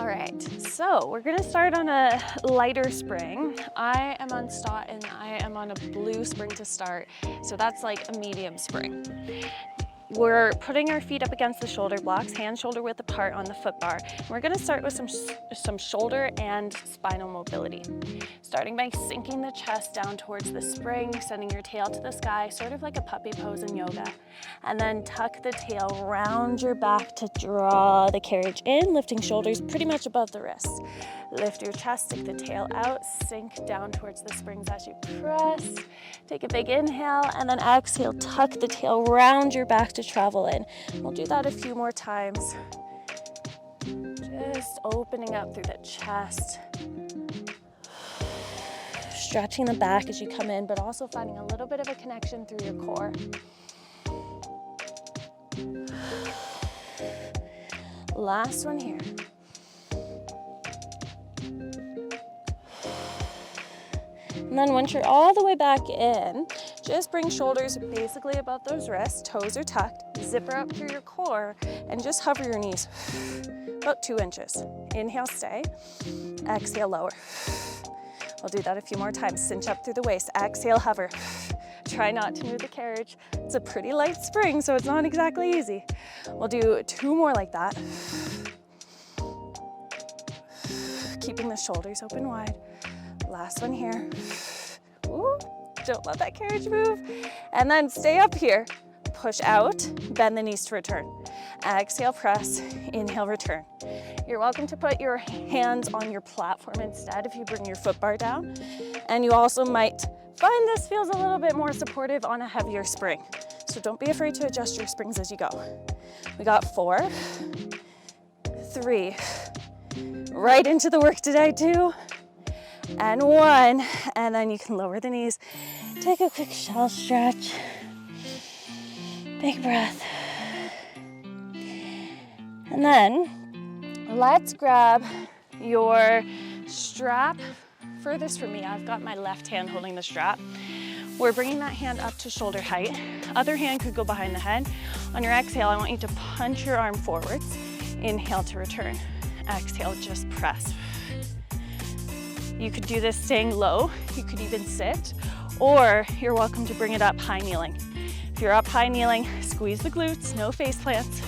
All right, so we're gonna start on a lighter spring. I am on Stott and I am on a blue spring to start. So that's like a medium spring. We're putting our feet up against the shoulder blocks, hand shoulder width apart on the foot bar. We're gonna start with some shoulder and spinal mobility. Starting by sinking the chest down towards the spring, sending your tail to the sky, sort of like a puppy pose in yoga. And then tuck the tail round your back to draw the carriage in, lifting shoulders pretty much above the wrists. Lift your chest, stick the tail out, sink down towards the springs as you press. Take a big inhale and then exhale, tuck the tail round your back to travel in. We'll do that a few more times. Just opening up through the chest. Stretching the back as you come in, but also finding a little bit of a connection through your core. Last one here. And then once you're all the way back in, just bring shoulders basically above those wrists, toes are tucked, zipper up through your core, and just hover your knees about 2 inches. Inhale, stay. Exhale, lower. We'll do that a few more times. Cinch up through the waist. Exhale, hover. Try not to move the carriage. It's a pretty light spring, so it's not exactly easy. We'll do 2 more like that. Keeping the shoulders open wide. Last one here. Ooh, don't let that carriage move. And then stay up here. Push out, bend the knees to return. Exhale, press, inhale, return. You're welcome to put your hands on your platform instead if you bring your foot bar down. And you also might find this feels a little bit more supportive on a heavier spring. So don't be afraid to adjust your springs as you go. We got 4, 3, right into the work today, 2, and 1. And then you can lower the knees. Take a quick shell stretch. Big breath. And then let's grab your strap furthest from me. I've got my left hand holding the strap. We're bringing that hand up to shoulder height. Other hand could go behind the head. On your exhale, I want you to punch your arm forwards. Inhale to return. Exhale, just press. You could do this staying low. You could even sit, or you're welcome to bring it up high kneeling. If you're up high kneeling, squeeze the glutes, no face plants.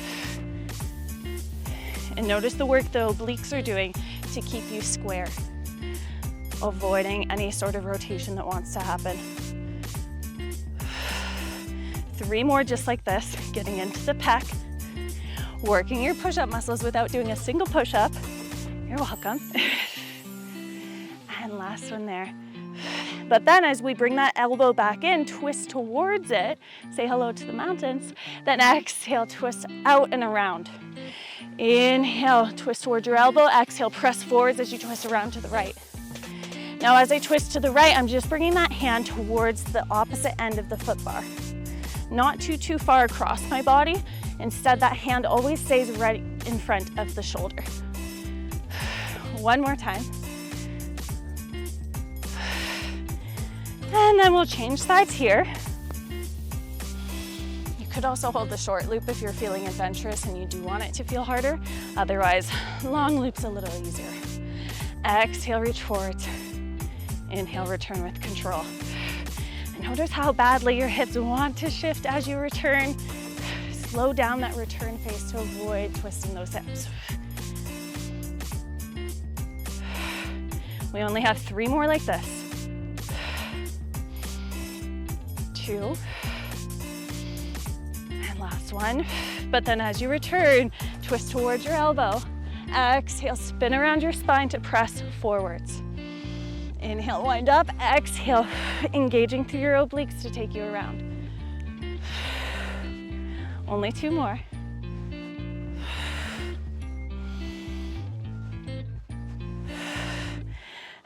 And notice the work the obliques are doing to keep you square, avoiding any sort of rotation that wants to happen. 3 more just like this, getting into the pec, working your push-up muscles without doing a single push-up. You're welcome. And last one there. But then as we bring that elbow back in, twist towards it, say hello to the mountains, then exhale, twist out and around. Inhale, twist towards your elbow. Exhale, press forwards as you twist around to the right. Now as I twist to the right, I'm just bringing that hand towards the opposite end of the foot bar. Not too far across my body. Instead, that hand always stays right in front of the shoulder. 1 more time. And then we'll change sides here. You could also hold the short loop if you're feeling adventurous and you do want it to feel harder. Otherwise, long loop's a little easier. Exhale, reach forwards. Inhale, return with control. And notice how badly your hips want to shift as you return. Slow down that return phase to avoid twisting those hips. We only have 3 more like this. 2. And last one. But then as you return, twist towards your elbow. Exhale, spin around your spine to press forwards. Inhale, wind up. Exhale, engaging through your obliques to take you around. Only 2 more.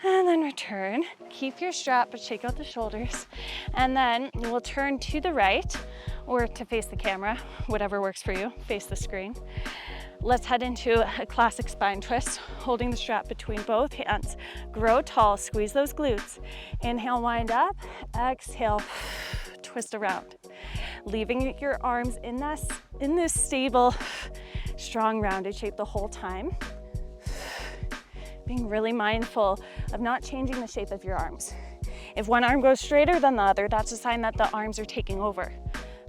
And then return. Keep your strap, but shake out the shoulders. And then we'll turn to the right or to face the camera, whatever works for you, face the screen. Let's head into a classic spine twist, holding the strap between both hands. Grow tall, squeeze those glutes. Inhale, wind up. Exhale, twist around. Leaving your arms in this stable, strong rounded shape the whole time. Being really mindful of not changing the shape of your arms. If one arm goes straighter than the other, that's a sign that the arms are taking over.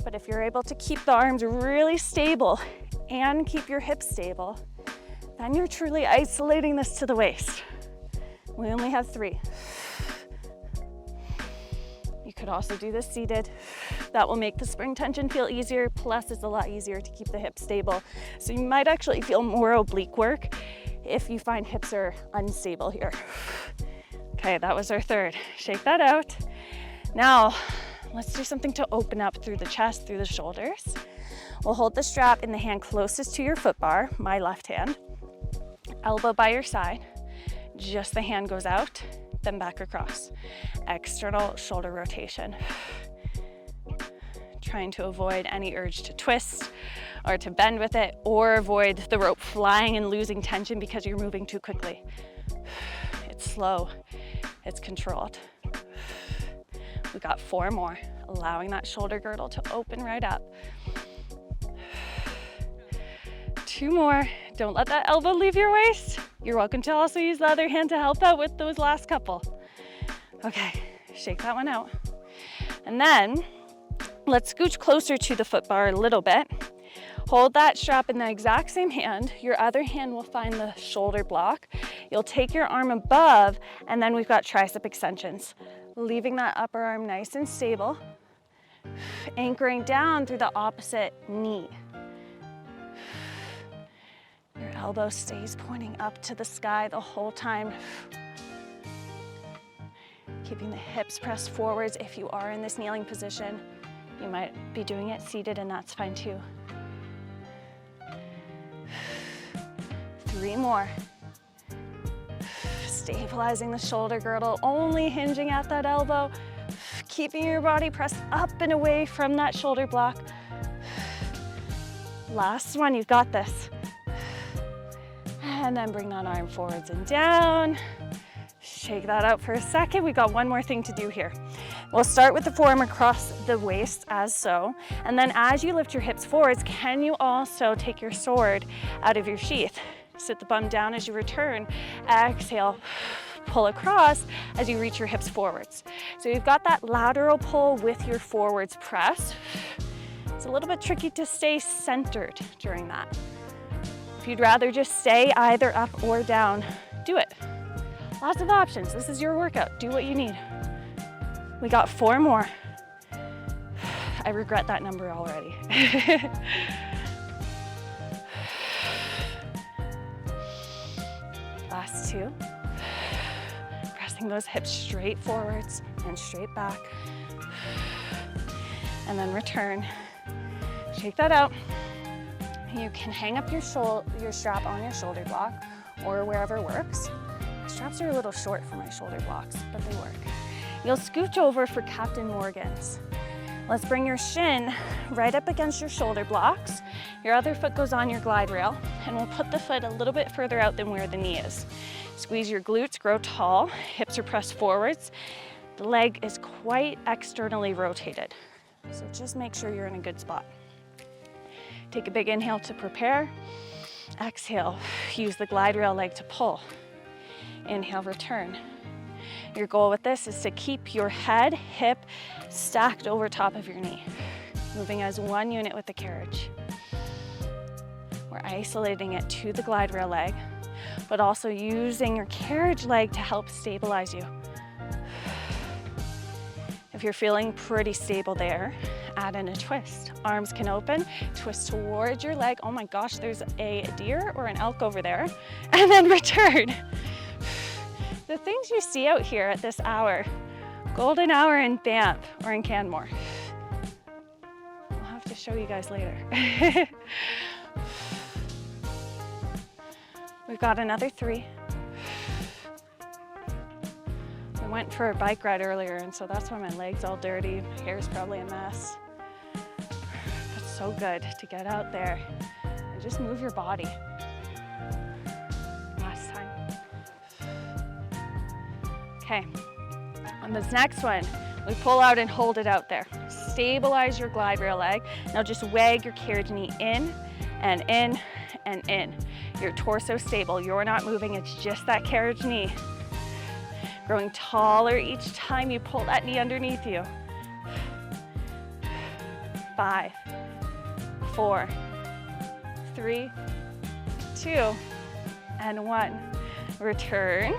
But if you're able to keep the arms really stable and keep your hips stable, then you're truly isolating this to the waist. We only have 3. You could also do this seated. That will make the spring tension feel easier, plus it's a lot easier to keep the hips stable. So you might actually feel more oblique work if you find hips are unstable here. Okay, that was our 3rd. Shake that out. Now, let's do something to open up through the chest, through the shoulders. We'll hold the strap in the hand closest to your foot bar, my left hand. Elbow by your side. Just the hand goes out, then back across. External shoulder rotation. Trying to avoid any urge to twist or to bend with it, or avoid the rope flying and losing tension because you're moving too quickly. It's slow, it's controlled. We got 4 more, allowing that shoulder girdle to open right up. 2 more. Don't let that elbow leave your waist. You're welcome to also use the other hand to help out with those last couple. Okay, shake that one out. And then let's scooch closer to the foot bar a little bit. Hold that strap in the exact same hand. Your other hand will find the shoulder block. You'll take your arm above, and then we've got tricep extensions. Leaving that upper arm nice and stable. Anchoring down through the opposite knee. Your elbow stays pointing up to the sky the whole time. Keeping the hips pressed forwards if you are in this kneeling position. You might be doing it seated, and that's fine too. 3 more. Stabilizing the shoulder girdle, only hinging at that elbow. Keeping your body pressed up and away from that shoulder block. Last one, you've got this. And then bring that arm forwards and down. Shake that out for a second. We've got one more thing to do here. We'll start with the forearm across the waist as so. And then as you lift your hips forwards, can you also take your sword out of your sheath? Sit the bum down as you return. Exhale, pull across as you reach your hips forwards. So you've got that lateral pull with your forwards press. It's a little bit tricky to stay centered during that. If you'd rather just stay either up or down, do it. Lots of options. This is your workout. Do what you need. We got 4 more. I regret that number already. Last 2. Pressing those hips straight forwards and straight back. And then return. Shake that out. You can hang up your strap on your shoulder block or wherever works. Straps are a little short for my shoulder blocks, but they work. You'll scooch over for Captain Morgan's. Let's bring your shin right up against your shoulder blocks. Your other foot goes on your glide rail, and we'll put the foot a little bit further out than where the knee is. Squeeze your glutes, grow tall, hips are pressed forwards. The leg is quite externally rotated, so just make sure you're in a good spot. Take a big inhale to prepare. Exhale, use the glide rail leg to pull. Inhale, return. Your goal with this is to keep your head, hip stacked over top of your knee, moving as one unit with the carriage. We're isolating it to the glide rail leg, but also using your carriage leg to help stabilize you. If you're feeling pretty stable there, add in a twist. Arms can open, twist towards your leg. Oh my gosh, there's a deer or an elk over there. And then return. The things you see out here at this hour, golden hour in Banff or in Canmore. I'll have to show you guys later. We've got another 3. I went for a bike ride earlier, and so that's why my leg's all dirty. My hair's probably a mess. It's so good to get out there and just move your body. Last time. Okay, on this next one, we pull out and hold it out there. Stabilize your glide rail leg. Now just wag your carriage knee in and in and in. Your torso stable, you're not moving, it's just that carriage knee. Growing taller each time you pull that knee underneath you. 5, 4, 3, 2, and 1. Return.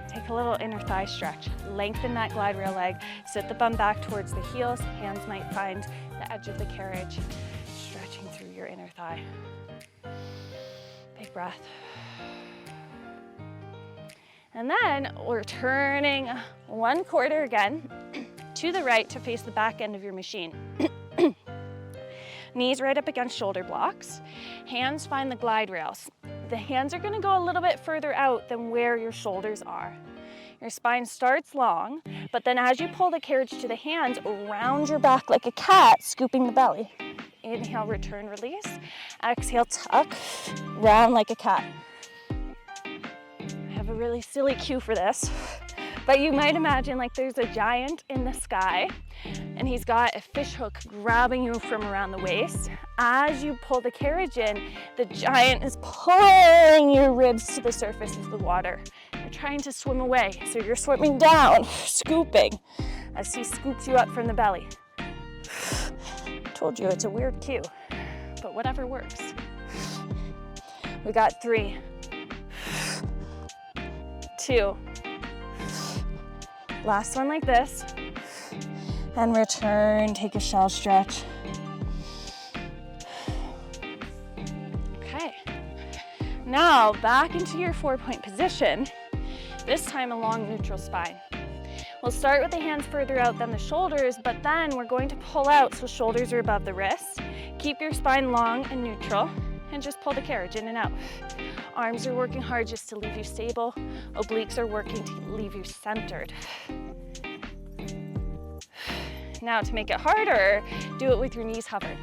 Take a little inner thigh stretch. Lengthen that glide rail leg. Sit the bum back towards the heels. Hands might find the edge of the carriage. Stretching through your inner thigh. Big breath. And then we're turning 1/4 again to the right to face the back end of your machine. Knees right up against shoulder blocks. Hands find the glide rails. The hands are going to go a little bit further out than where your shoulders are. Your spine starts long, but then as you pull the carriage to the hands, round your back like a cat, scooping the belly. Inhale, return, release. Exhale, tuck, round like a cat. I have a really silly cue for this, but you might imagine like there's a giant in the sky and he's got a fish hook grabbing you from around the waist. As you pull the carriage in, the giant is pulling your ribs to the surface of the water. You're trying to swim away, so you're swimming down, scooping, as he scoops you up from the belly. Told you it's a weird cue, but whatever works. We got 3, 2, last one like this, and return, take a shell stretch. Okay, now back into your 4-point position, this time along neutral spine. We'll start with the hands further out than the shoulders, but then we're going to pull out so shoulders are above the wrists. Keep your spine long and neutral, and just pull the carriage in and out. Arms are working hard just to leave you stable. Obliques are working to leave you centered. Now to make it harder, do it with your knees hovered.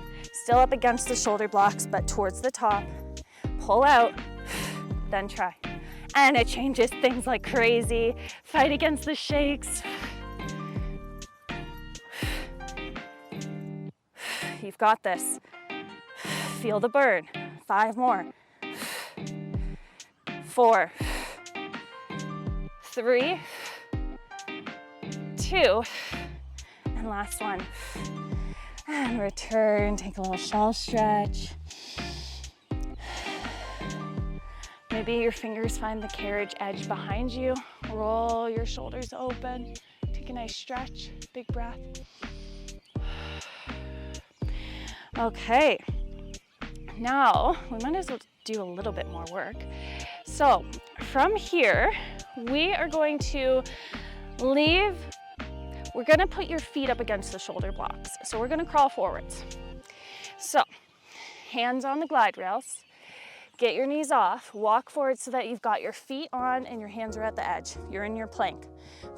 Still up against the shoulder blocks, but towards the top. Pull out, then try. And it changes things like crazy. Fight against the shakes. You've got this. Feel the burn. 5 more. 4, 3, 2, and last one. And return, take a little shell stretch. Maybe your fingers find the carriage edge behind you. Roll your shoulders open. Take a nice stretch, big breath. Okay, now we might as well do a little bit more work. So from here, we are going to we're gonna put your feet up against the shoulder blocks. So we're gonna crawl forwards. So hands on the glide rails, get your knees off, walk forward so that you've got your feet on and your hands are at the edge. You're in your plank.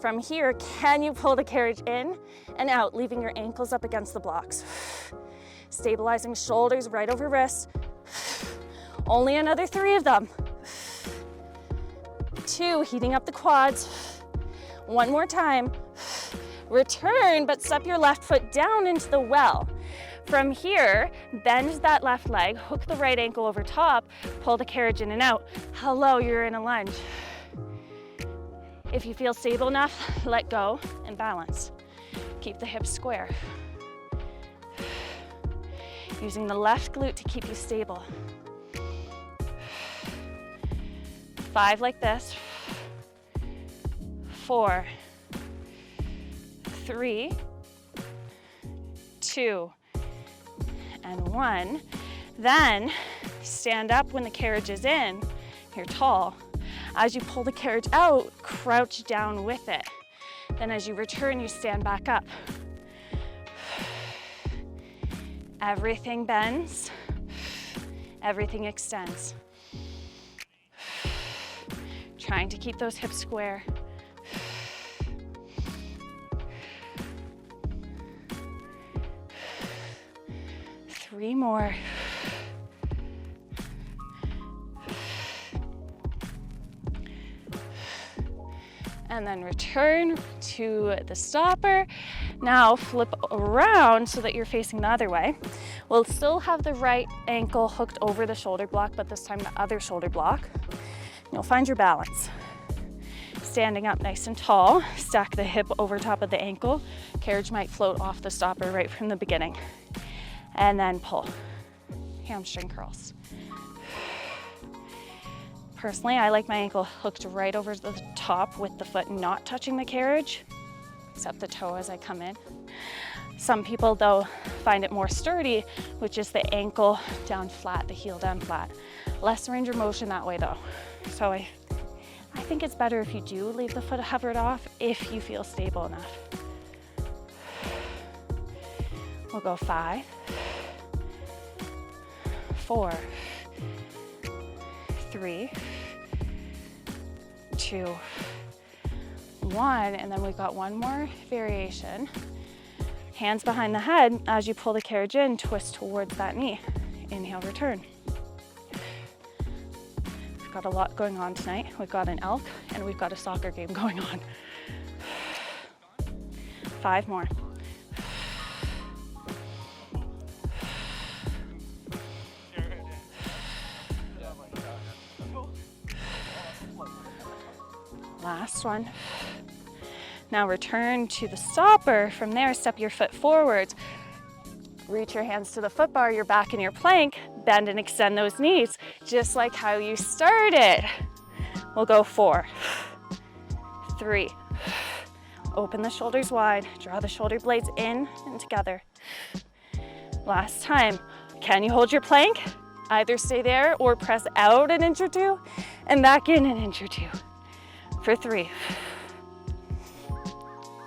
From here, can you pull the carriage in and out, leaving your ankles up against the blocks? Stabilizing shoulders right over wrists. Only another 3 of them. 2, heating up the quads. 1 more time. Return, but step your left foot down into the well. From here, bend that left leg, hook the right ankle over top, pull the carriage in and out. Hello, you're in a lunge. If you feel stable enough, let go and balance. Keep the hips square. Using the left glute to keep you stable. 5 like this. 4, 3, 2, and 1. Then stand up when the carriage is in. You're tall. As you pull the carriage out, crouch down with it. Then as you return, you stand back up. Everything bends, everything extends. Trying to keep those hips square. Three more. and then return to the stopper. Now flip around so that you're facing the other way. We'll still have the right ankle hooked over the shoulder block, but this time the other shoulder block. You'll find your balance. Standing up nice and tall, stack the hip over top of the ankle. Carriage might float off the stopper right from the beginning. And then pull. Hamstring curls. Personally, I like my ankle hooked right over the top with the foot not touching the carriage, except the toe as I come in. Some people though find it more sturdy, which is the ankle down flat, the heel down flat. Less range of motion that way though. So I think it's better if you do leave the foot hovered off if you feel stable enough. We'll go 5, 4, 3, 2, 1, and then we've got one more variation. Hands behind the head. As you pull the carriage in, twist towards that knee. Inhale, return. We've got a lot going on tonight. We've got an elk and we've got a soccer game going on. 5 more. Last one. Now return to the stopper. From there, step your foot forwards. Reach your hands to the foot bar, your back in your plank. Bend and extend those knees, just like how you started. We'll go 4, 3. Open the shoulders wide. Draw the shoulder blades in and together. Last time. Can you hold your plank? Either stay there or press out an inch or 2 and back in an inch or 2. For 3,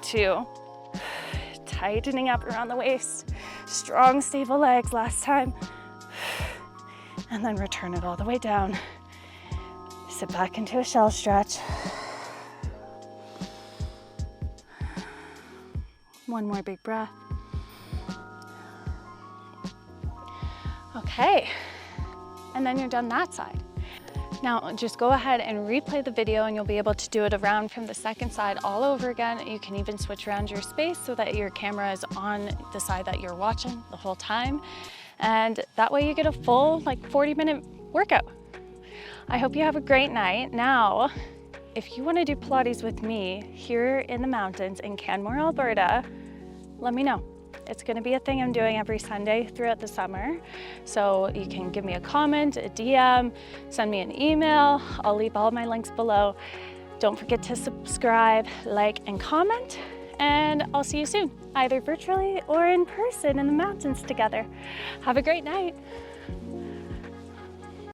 2, tightening up around the waist, strong, stable legs last time, and then return it all the way down. Sit back into a shell stretch. One more big breath. Okay, and then you're done that side. Now just go ahead and replay the video and you'll be able to do it around from the second side all over again. You can even switch around your space so that your camera is on the side that you're watching the whole time. And that way you get a full 40-minute workout. I hope you have a great night. Now, if you want to do Pilates with me here in the mountains in Canmore, Alberta, let me know. It's going to be a thing I'm doing every Sunday throughout the summer. So you can give me a comment, a DM, send me an email. I'll leave all my links below. Don't forget to subscribe, like, and comment. And I'll see you soon, either virtually or in person in the mountains together. Have a great night.